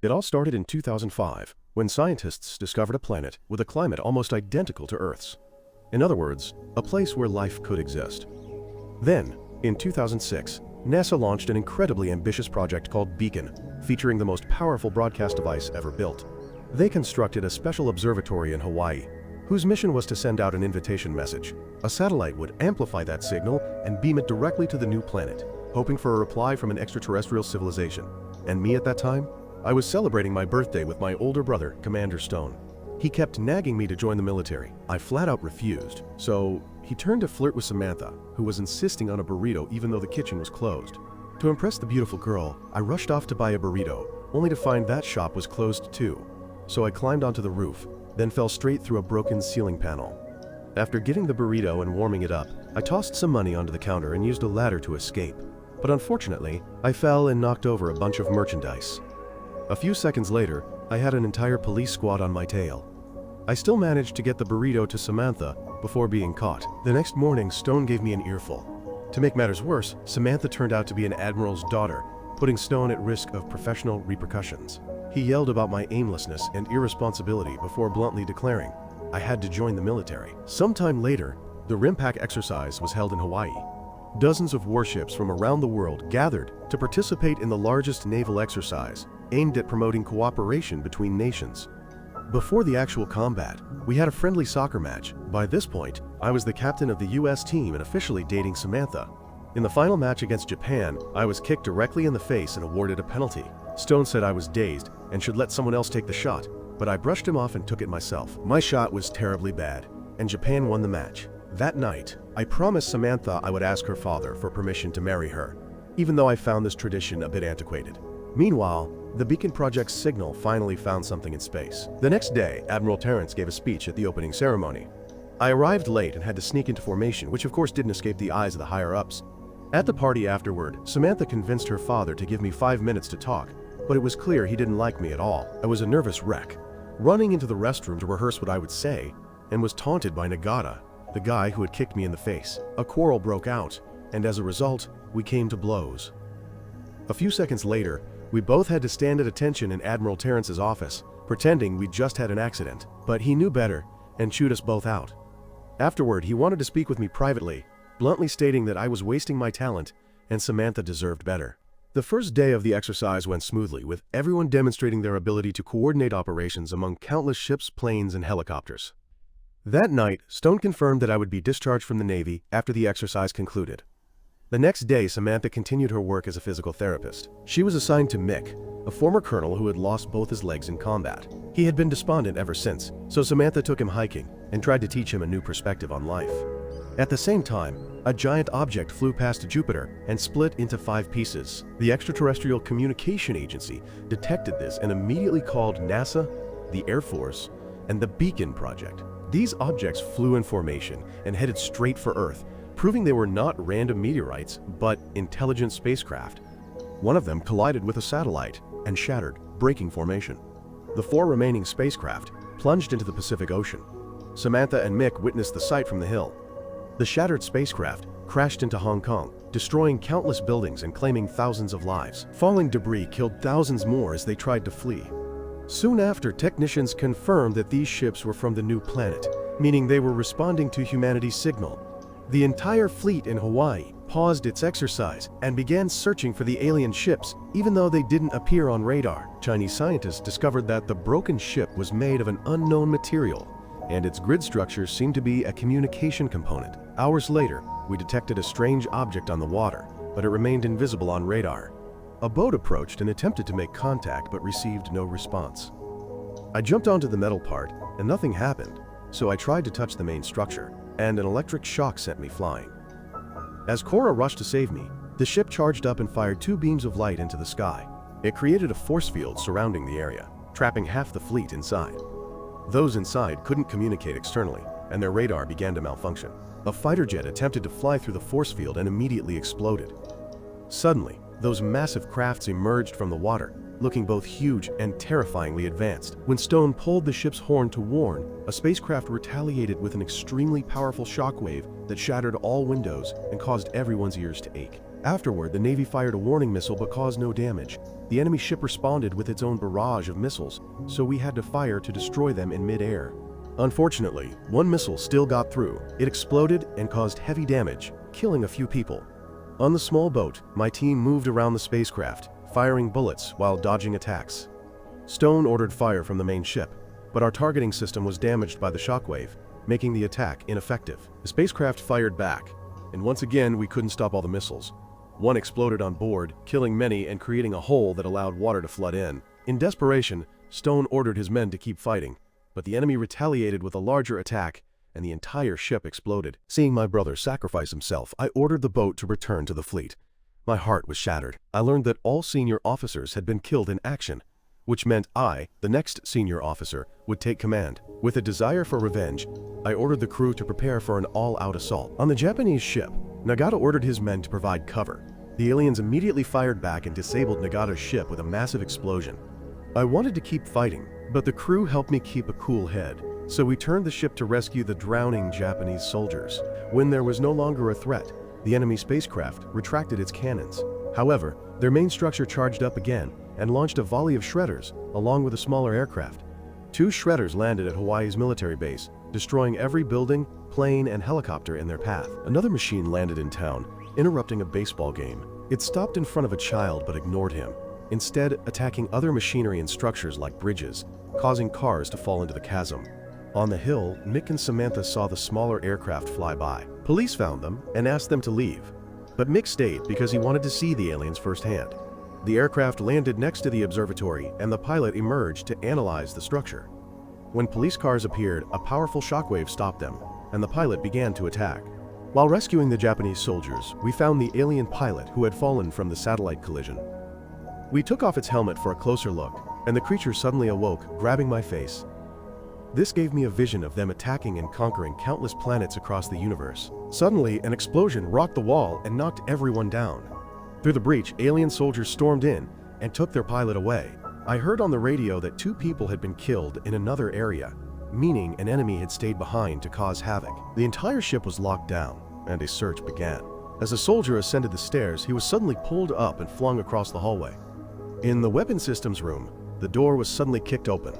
It all started in 2005, when scientists discovered a planet with a climate almost identical to Earth's. In other words, a place where life could exist. Then, in 2006, NASA launched an incredibly ambitious project called Beacon, featuring the most powerful broadcast device ever built. They constructed a special observatory in Hawaii, whose mission was to send out an invitation message. A satellite would amplify that signal and beam it directly to the new planet, hoping for a reply from an extraterrestrial civilization. And me at that time? I was celebrating my birthday with my older brother, Commander Stone. He kept nagging me to join the military. I flat out refused, so he turned to flirt with Samantha, who was insisting on a burrito even though the kitchen was closed. To impress the beautiful girl, I rushed off to buy a burrito, only to find that shop was closed too. So I climbed onto the roof, then fell straight through a broken ceiling panel. After getting the burrito and warming it up, I tossed some money onto the counter and used a ladder to escape. But unfortunately, I fell and knocked over a bunch of merchandise. A few seconds later, I had an entire police squad on my tail. I still managed to get the burrito to Samantha before being caught. The next morning, Stone gave me an earful. To make matters worse, Samantha turned out to be an admiral's daughter, putting Stone at risk of professional repercussions. He yelled about my aimlessness and irresponsibility before bluntly declaring I had to join the military. Sometime later, the RIMPAC exercise was held in Hawaii. Dozens of warships from around the world gathered to participate in the largest naval exercise, aimed at promoting cooperation between nations. Before the actual combat, we had a friendly soccer match. By this point, I was the captain of the US team and officially dating Samantha. In the final match against Japan, I was kicked directly in the face and awarded a penalty. Stone said I was dazed and should let someone else take the shot, but I brushed him off and took it myself. My shot was terribly bad, and Japan won the match. That night, I promised Samantha I would ask her father for permission to marry her, even though I found this tradition a bit antiquated. Meanwhile, the Beacon Project's signal finally found something in space. The next day, Admiral Terrence gave a speech at the opening ceremony. I arrived late and had to sneak into formation, which of course didn't escape the eyes of the higher-ups. At the party afterward, Samantha convinced her father to give me 5 minutes to talk, but it was clear he didn't like me at all. I was a nervous wreck, running into the restroom to rehearse what I would say, and was taunted by Nagata, the guy who had kicked me in the face. A quarrel broke out, and as a result, we came to blows. A few seconds later, we both had to stand at attention in Admiral Terrence's office, pretending we'd just had an accident, but he knew better and chewed us both out. Afterward, he wanted to speak with me privately, bluntly stating that I was wasting my talent and Samantha deserved better. The first day of the exercise went smoothly, with everyone demonstrating their ability to coordinate operations among countless ships, planes, and helicopters. That night, Stone confirmed that I would be discharged from the Navy after the exercise concluded. The next day, Samantha continued her work as a physical therapist. She was assigned to Mick, a former colonel who had lost both his legs in combat. He had been despondent ever since, so Samantha took him hiking and tried to teach him a new perspective on life. At the same time, a giant object flew past Jupiter and split into 5 pieces. The Extraterrestrial Communication Agency detected this and immediately called NASA, the Air Force, and the Beacon Project. These objects flew in formation and headed straight for Earth, proving they were not random meteorites, but intelligent spacecraft. One of them collided with a satellite and shattered, breaking formation. The 4 remaining spacecraft plunged into the Pacific Ocean. Samantha and Mick witnessed the sight from the hill. The shattered spacecraft crashed into Hong Kong, destroying countless buildings and claiming thousands of lives. Falling debris killed thousands more as they tried to flee. Soon after, technicians confirmed that these ships were from the new planet, meaning they were responding to humanity's signal. The entire fleet in Hawaii paused its exercise and began searching for the alien ships, even though they didn't appear on radar. Chinese scientists discovered that the broken ship was made of an unknown material, and its grid structure seemed to be a communication component. Hours later, we detected a strange object on the water, but it remained invisible on radar. A boat approached and attempted to make contact but received no response. I jumped onto the metal part and nothing happened, so I tried to touch the main structure, and an electric shock sent me flying. As Cora rushed to save me, the ship charged up and fired 2 beams of light into the sky. It created a force field surrounding the area, trapping half the fleet inside. Those inside couldn't communicate externally, and their radar began to malfunction. A fighter jet attempted to fly through the force field and immediately exploded. Suddenly, those massive crafts emerged from the water, looking both huge and terrifyingly advanced. When Stone pulled the ship's horn to warn, a spacecraft retaliated with an extremely powerful shockwave that shattered all windows and caused everyone's ears to ache. Afterward, the Navy fired a warning missile but caused no damage. The enemy ship responded with its own barrage of missiles, so we had to fire to destroy them in mid-air. Unfortunately, one missile still got through. It exploded and caused heavy damage, killing a few people. On the small boat, my team moved around the spacecraft, firing bullets while dodging attacks. Stone ordered fire from the main ship, but our targeting system was damaged by the shockwave, making the attack ineffective. The spacecraft fired back, and once again we couldn't stop all the missiles. One exploded on board, killing many and creating a hole that allowed water to flood in. In desperation, Stone ordered his men to keep fighting, but the enemy retaliated with a larger attack, and the entire ship exploded. Seeing my brother sacrifice himself, I ordered the boat to return to the fleet. My heart was shattered. I learned that all senior officers had been killed in action, which meant I, the next senior officer, would take command. With a desire for revenge, I ordered the crew to prepare for an all-out assault. On the Japanese ship, Nagata ordered his men to provide cover. The aliens immediately fired back and disabled Nagata's ship with a massive explosion. I wanted to keep fighting, but the crew helped me keep a cool head, so we turned the ship to rescue the drowning Japanese soldiers. When there was no longer a threat, the enemy spacecraft retracted its cannons. However, their main structure charged up again and launched a volley of shredders along with a smaller aircraft. 2 shredders landed at Hawaii's military base, destroying every building, plane, and helicopter in their path. Another machine landed in town, interrupting a baseball game. It stopped in front of a child but ignored him, instead attacking other machinery and structures like bridges, causing cars to fall into the chasm. On the hill, Mick and Samantha saw the smaller aircraft fly by. Police found them and asked them to leave, but Mick stayed because he wanted to see the aliens firsthand. The aircraft landed next to the observatory and the pilot emerged to analyze the structure. When police cars appeared, a powerful shockwave stopped them, and the pilot began to attack. While rescuing the Japanese soldiers, we found the alien pilot who had fallen from the satellite collision. We took off its helmet for a closer look, and the creature suddenly awoke, grabbing my face. This gave me a vision of them attacking and conquering countless planets across the universe. Suddenly, an explosion rocked the wall and knocked everyone down. Through the breach, alien soldiers stormed in and took their pilot away. I heard on the radio that 2 people had been killed in another area, meaning an enemy had stayed behind to cause havoc. The entire ship was locked down, and a search began. As a soldier ascended the stairs, he was suddenly pulled up and flung across the hallway. In the weapon systems room, the door was suddenly kicked open,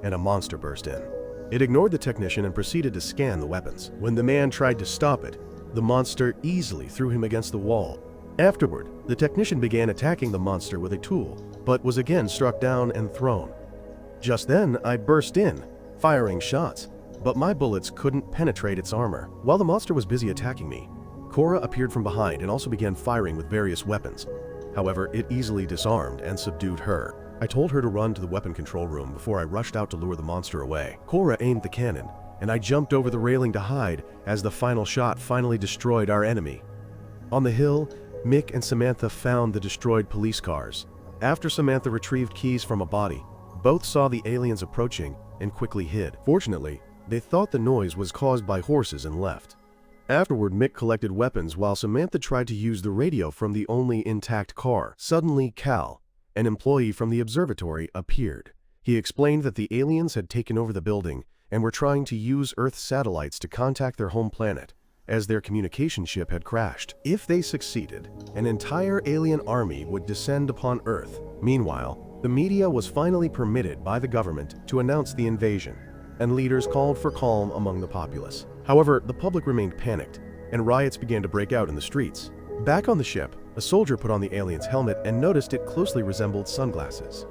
and a monster burst in. It ignored the technician and proceeded to scan the weapons. When the man tried to stop it, the monster easily threw him against the wall. Afterward, the technician began attacking the monster with a tool, but was again struck down and thrown. Just then, I burst in, firing shots, but my bullets couldn't penetrate its armor. While the monster was busy attacking me, Cora appeared from behind and also began firing with various weapons. However, it easily disarmed and subdued her. I told her to run to the weapon control room before I rushed out to lure the monster away. Cora aimed the cannon, and I jumped over the railing to hide as the final shot finally destroyed our enemy. On the hill, Mick and Samantha found the destroyed police cars. After Samantha retrieved keys from a body, both saw the aliens approaching and quickly hid. Fortunately, they thought the noise was caused by horses and left. Afterward, Mick collected weapons while Samantha tried to use the radio from the only intact car. Suddenly, Cal, an employee from the observatory, appeared. He explained that the aliens had taken over the building and were trying to use Earth's satellites to contact their home planet, as their communication ship had crashed. If they succeeded, an entire alien army would descend upon Earth. Meanwhile, the media was finally permitted by the government to announce the invasion, and leaders called for calm among the populace. However, the public remained panicked, and riots began to break out in the streets. Back on the ship, a soldier put on the alien's helmet and noticed it closely resembled sunglasses.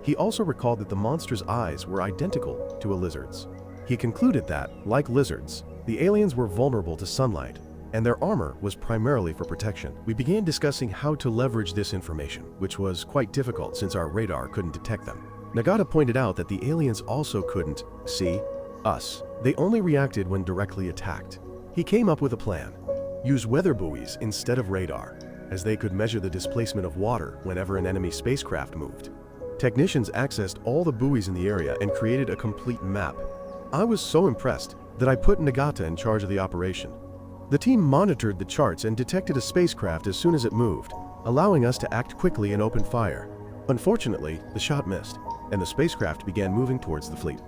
He also recalled that the monster's eyes were identical to a lizard's. He concluded that, like lizards, the aliens were vulnerable to sunlight, and their armor was primarily for protection. We began discussing how to leverage this information, which was quite difficult since our radar couldn't detect them. Nagata pointed out that the aliens also couldn't see us. They only reacted when directly attacked. He came up with a plan. Use weather buoys instead of radar, as they could measure the displacement of water whenever an enemy spacecraft moved. Technicians accessed all the buoys in the area and created a complete map. I was so impressed that I put Nagata in charge of the operation. The team monitored the charts and detected a spacecraft as soon as it moved, allowing us to act quickly and open fire. Unfortunately, the shot missed, and the spacecraft began moving towards the fleet.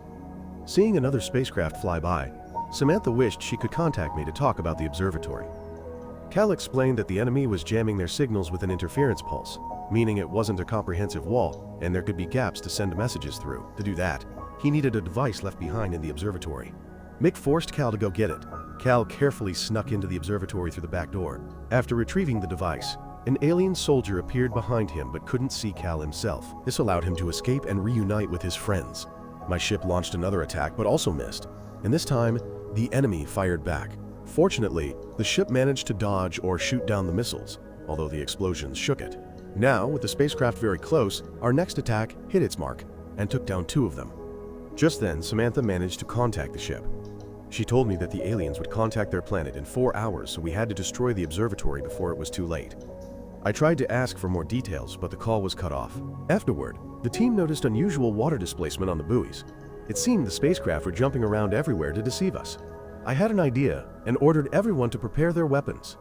Seeing another spacecraft fly by, Samantha wished she could contact me to talk about the observatory. Cal explained that the enemy was jamming their signals with an interference pulse, meaning it wasn't a comprehensive wall and there could be gaps to send messages through. To do that, he needed a device left behind in the observatory. Mick forced Cal to go get it. Cal carefully snuck into the observatory through the back door. After retrieving the device, an alien soldier appeared behind him but couldn't see Cal himself. This allowed him to escape and reunite with his friends. My ship launched another attack but also missed, and this time, the enemy fired back. Fortunately, the ship managed to dodge or shoot down the missiles, although the explosions shook it. Now, with the spacecraft very close, our next attack hit its mark and took down 2 of them. Just then, Samantha managed to contact the ship. She told me that the aliens would contact their planet in 4 hours, so we had to destroy the observatory before it was too late. I tried to ask for more details, but the call was cut off. Afterward, the team noticed unusual water displacement on the buoys. It seemed the spacecraft were jumping around everywhere to deceive us. I had an idea and ordered everyone to prepare their weapons.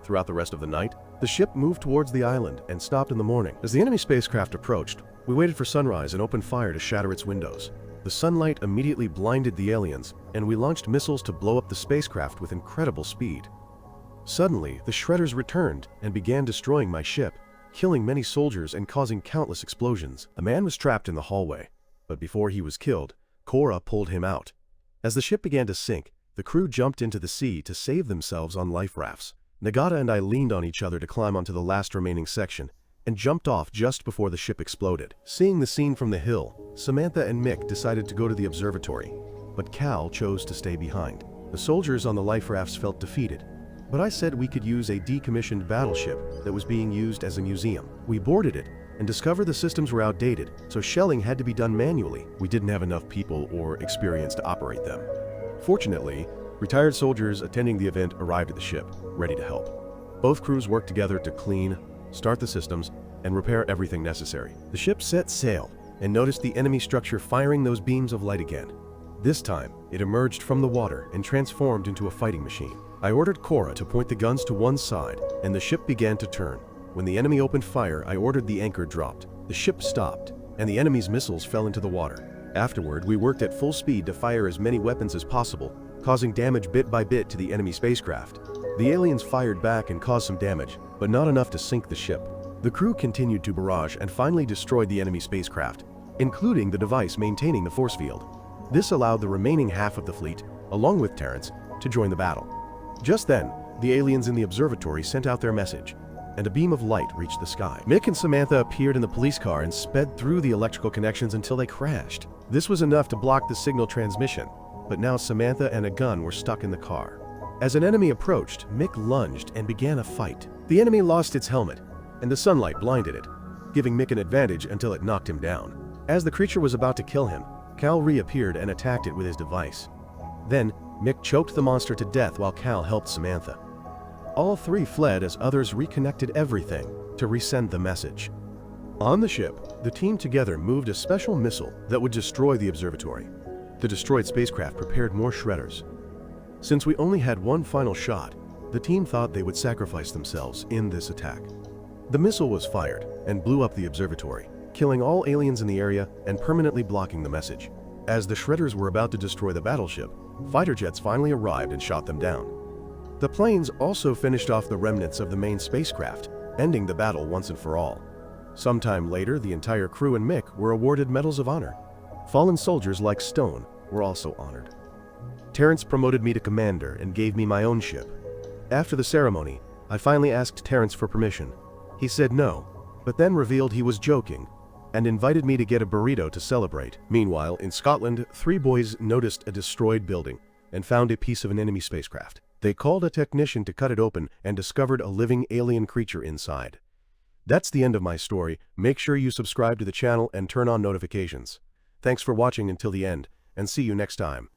Throughout the rest of the night, the ship moved towards the island and stopped in the morning. As the enemy spacecraft approached, we waited for sunrise and opened fire to shatter its windows. The sunlight immediately blinded the aliens, and we launched missiles to blow up the spacecraft with incredible speed. Suddenly, the shredders returned and began destroying my ship, killing many soldiers and causing countless explosions. A man was trapped in the hallway, but before he was killed, Cora pulled him out. As the ship began to sink, the crew jumped into the sea to save themselves on life rafts. Nagata and I leaned on each other to climb onto the last remaining section, and jumped off just before the ship exploded. Seeing the scene from the hill, Samantha and Mick decided to go to the observatory, but Cal chose to stay behind. The soldiers on the life rafts felt defeated, but I said we could use a decommissioned battleship that was being used as a museum. We boarded it and discovered the systems were outdated, so shelling had to be done manually. We didn't have enough people or experience to operate them. Fortunately, retired soldiers attending the event arrived at the ship, ready to help. Both crews worked together to clean, start the systems, and repair everything necessary. The ship set sail and noticed the enemy structure firing those beams of light again. This time, it emerged from the water and transformed into a fighting machine. I ordered Cora to point the guns to one side, and the ship began to turn. When the enemy opened fire, I ordered the anchor dropped. The ship stopped, and the enemy's missiles fell into the water. Afterward, we worked at full speed to fire as many weapons as possible, causing damage bit by bit to the enemy spacecraft. The aliens fired back and caused some damage, but not enough to sink the ship. The crew continued to barrage and finally destroyed the enemy spacecraft, including the device maintaining the force field. This allowed the remaining half of the fleet, along with Terrence, to join the battle. Just then, the aliens in the observatory sent out their message, and a beam of light reached the sky. Mick and Samantha appeared in the police car and sped through the electrical connections until they crashed. This was enough to block the signal transmission, but now Samantha and a gun were stuck in the car. As an enemy approached, Mick lunged and began a fight. The enemy lost its helmet, and the sunlight blinded it, giving Mick an advantage until it knocked him down. As the creature was about to kill him, Cal reappeared and attacked it with his device. Then, Mick choked the monster to death while Cal helped Samantha. All 3 fled as others reconnected everything to resend the message. On the ship, the team together moved a special missile that would destroy the observatory. The destroyed spacecraft prepared more shredders. Since we only had one final shot, the team thought they would sacrifice themselves in this attack. The missile was fired and blew up the observatory, killing all aliens in the area and permanently blocking the message. As the shredders were about to destroy the battleship, fighter jets finally arrived and shot them down. The planes also finished off the remnants of the main spacecraft, ending the battle once and for all. Sometime later, the entire crew and Mick were awarded medals of honor. Fallen soldiers like Stone were also honored. Terrence promoted me to commander and gave me my own ship. After the ceremony, I finally asked Terrence for permission. He said no, but then revealed he was joking and invited me to get a burrito to celebrate. Meanwhile, in Scotland, 3 boys noticed a destroyed building and found a piece of an enemy spacecraft. They called a technician to cut it open and discovered a living alien creature inside. That's the end of my story. Make sure you subscribe to the channel and turn on notifications. Thanks for watching until the end, and see you next time.